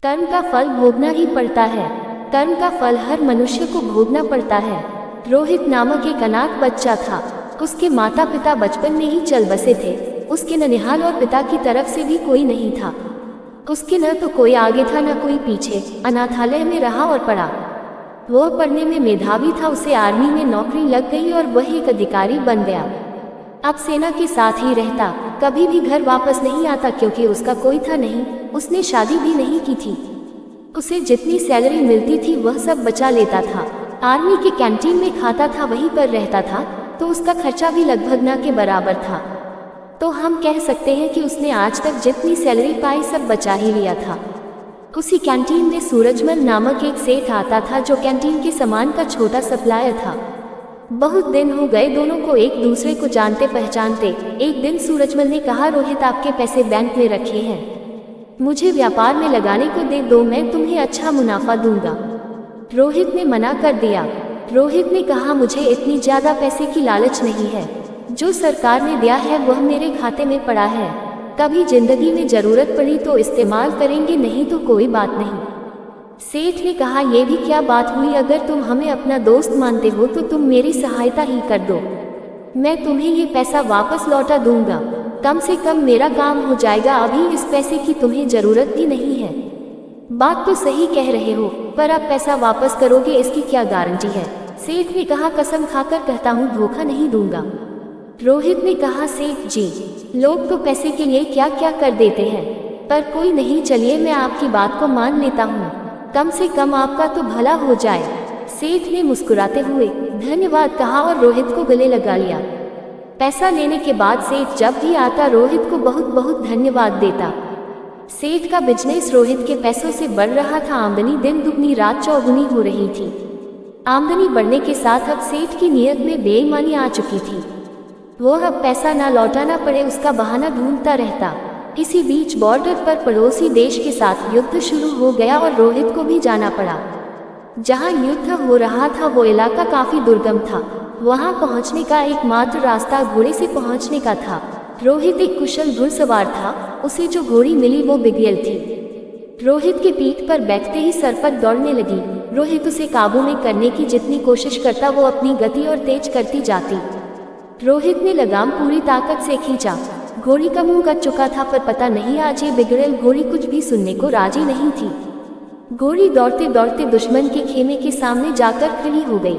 कर्म का फल भोगना ही पड़ता है। कर्म का फल हर मनुष्य को भोगना पड़ता है। रोहित नामक एक अनाथ बच्चा था। उसके माता पिता बचपन में ही चल बसे थे। उसके ननिहाल और पिता की तरफ से भी कोई नहीं था। उसके न तो कोई आगे था न कोई पीछे। अनाथालय में रहा और पढ़ा। वह पढ़ने में मेधावी था। उसे आर्मी में नौकरी लग गई और वह एक अधिकारी बन गया। अब सेना के साथ ही रहता, कभी भी घर वापस नहीं आता क्योंकि उसका कोई था नहीं। उसने शादी भी नहीं की थी। उसे जितनी सैलरी मिलती थी वह सब बचा लेता था। आर्मी के कैंटीन में खाता था, वहीं पर रहता था, तो उसका खर्चा भी लगभग ना के बराबर था। तो हम कह सकते हैं कि उसने आज तक जितनी सैलरी पाई सब बचा ही लिया था। उसी कैंटीन में सूरजमल नामक एक सेठ आता था जो कैंटीन के सामान का छोटा सप्लायर था। बहुत दिन हो गए दोनों को एक दूसरे को जानते पहचानते। एक दिन सूरजमल ने कहा, रोहित आपके पैसे बैंक में रखे हैं, मुझे व्यापार में लगाने को दे दो, मैं तुम्हें अच्छा मुनाफा दूंगा। रोहित ने मना कर दिया। रोहित ने कहा, मुझे इतनी ज्यादा पैसे की लालच नहीं है, जो सरकार ने दिया है वह मेरे खाते में पड़ा है। कभी जिंदगी में जरूरत पड़ी तो इस्तेमाल करेंगे, नहीं तो कोई बात नहीं। सेठ ने कहा, यह भी क्या बात हुई, अगर तुम हमें अपना दोस्त मानते हो तो तुम मेरी सहायता ही कर दो, मैं तुम्हें ये पैसा वापस लौटा दूंगा। कम से कम मेरा काम हो जाएगा, अभी इस पैसे की तुम्हें जरूरत भी नहीं है। बात तो सही कह रहे हो, पर आप पैसा वापस करोगे इसकी क्या गारंटी है? सेठ ने कहा, कसम खाकर कहता हूँ धोखा नहीं दूंगा। रोहित ने कहा, सेठ जी, लोग तो पैसे के लिए क्या क्या कर देते हैं, पर कोई नहीं, चलिए मैं आपकी बात को मान लेता हूँ, कम से कम आपका तो भला हो जाए। सेठ ने मुस्कुराते हुए धन्यवाद कहा और रोहित को गले लगा लिया। पैसा लेने के बाद सेठ जब भी आता रोहित को बहुत बहुत धन्यवाद देता। सेठ का बिजनेस रोहित के पैसों से बढ़ रहा था। आमदनी दिन दुगनी रात चौगुनी हो रही थी। आमदनी बढ़ने के साथ अब सेठ की नीयत में बेईमानी आ चुकी थी। वो अब पैसा ना लौटाना पड़े उसका बहाना ढूंढता रहता। इसी बीच बॉर्डर पर पड़ोसी देश के साथ युद्ध शुरू हो गया और रोहित को भी जाना पड़ा। जहां युद्ध हो रहा था वो इलाका काफी दुर्गम था। वहां पहुंचने का एकमात्र रास्ता घोड़े से पहुंचने का था। रोहित एक कुशल घुड़सवार था। उसे जो घोड़ी मिली वो बिगयल थी। रोहित के पीठ पर बैठते ही सरपट दौड़ने लगी। रोहित उसे काबू में करने की जितनी कोशिश करता वो अपनी गति और तेज करती जाती। रोहित ने लगाम पूरी ताकत से खींचा। घोड़ी का मुंह कट चुका था, पर पता नहीं आज ये बिगड़ेल घोड़ी कुछ भी सुनने को राजी नहीं थी। घोड़ी दौड़ते दौड़ते दुश्मन के खेमे के सामने जाकर खड़ी हो गई।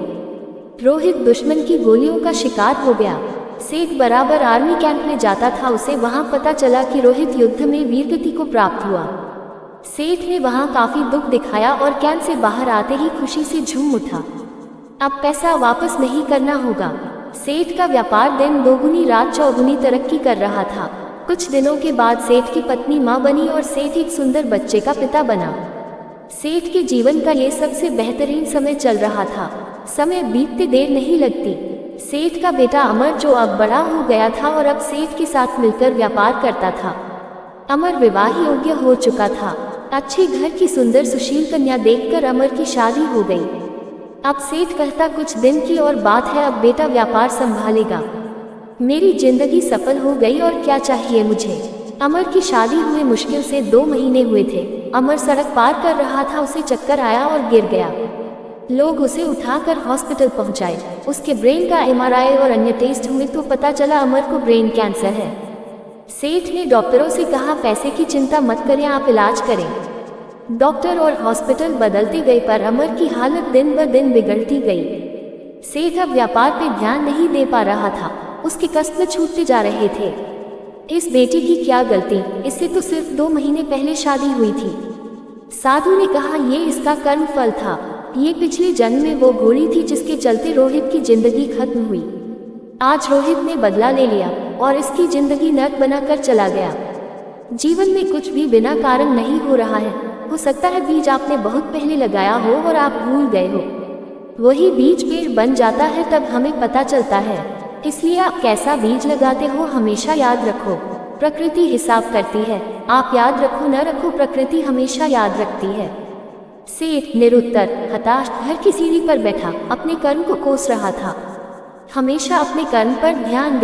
रोहित दुश्मन की गोलियों का शिकार हो गया। सेठ बराबर आर्मी कैंप में जाता था, उसे वहां पता चला कि रोहित युद्ध में वीरगति को प्राप्त हुआ। सेठ ने वहां काफी दुख दिखाया और कैंप से बाहर आते ही खुशी से झूम उठा। अब पैसा वापस नहीं करना होगा। सेठ का व्यापार दिन दोगुनी रात चौगुनी तरक्की कर रहा था। कुछ दिनों के बाद सेठ की पत्नी मां बनी और सेठ एक सुंदर बच्चे का पिता बना। सेठ के जीवन का ये सबसे बेहतरीन समय चल रहा था। समय बीतते देर नहीं लगती। सेठ का बेटा अमर, जो अब बड़ा हो गया था और अब सेठ के साथ मिलकर व्यापार करता था। अमर विवाह योग्य हो चुका था। अच्छे घर की सुंदर सुशील कन्या देखकर अमर की शादी हो गई। अब सेठ कहता, कुछ दिन की और बात है, अब बेटा व्यापार संभालेगा। मेरी जिंदगी सफल हो गई और क्या चाहिए मुझे। अमर की शादी हुए मुश्किल से 2 महीने हुए थे। अमर सड़क पार कर रहा था, उसे चक्कर आया और गिर गया। लोग उसे उठाकर हॉस्पिटल पहुंचाए। उसके ब्रेन का MRI और अन्य टेस्ट हुए तो पता चला अमर को ब्रेन कैंसर है। सेठ ने डॉक्टरों से कहा, पैसे की चिंता मत करें, आप इलाज करें। डॉक्टर और हॉस्पिटल बदलते गए पर अमर की हालत दिन ब दिन बिगड़ती गई। सेठ अब व्यापार पे ध्यान नहीं दे पा रहा था। उसके कष्ट छूटते जा रहे थे। इस बेटी की क्या गलती, इससे तो सिर्फ 2 महीने पहले शादी हुई थी। साधु ने कहा, ये इसका कर्म फल था। ये पिछले जन्म में वो घोड़ी थी जिसके चलते रोहित की जिंदगी खत्म हुई। आज रोहित ने बदला ले लिया और इसकी जिंदगी नर्क बनाकर चला गया। जीवन में कुछ भी बिना कारण नहीं हो रहा है। हो सकता है बीज आपने बहुत पहले लगाया हो और आप भूल गए हो। वही बीज पेड़ बन जाता है तब हमें पता चलता है। इसलिए आप कैसा बीज लगाते हो हमेशा याद रखो। प्रकृति हिसाब करती है। आप याद रखो न रखो, प्रकृति हमेशा याद रखती है। सेठ निरुत्तर हताश घर की सीढ़ी पर बैठा अपने कर्म को कोस रहा था। हमेशा अपने कर्म पर ध्यान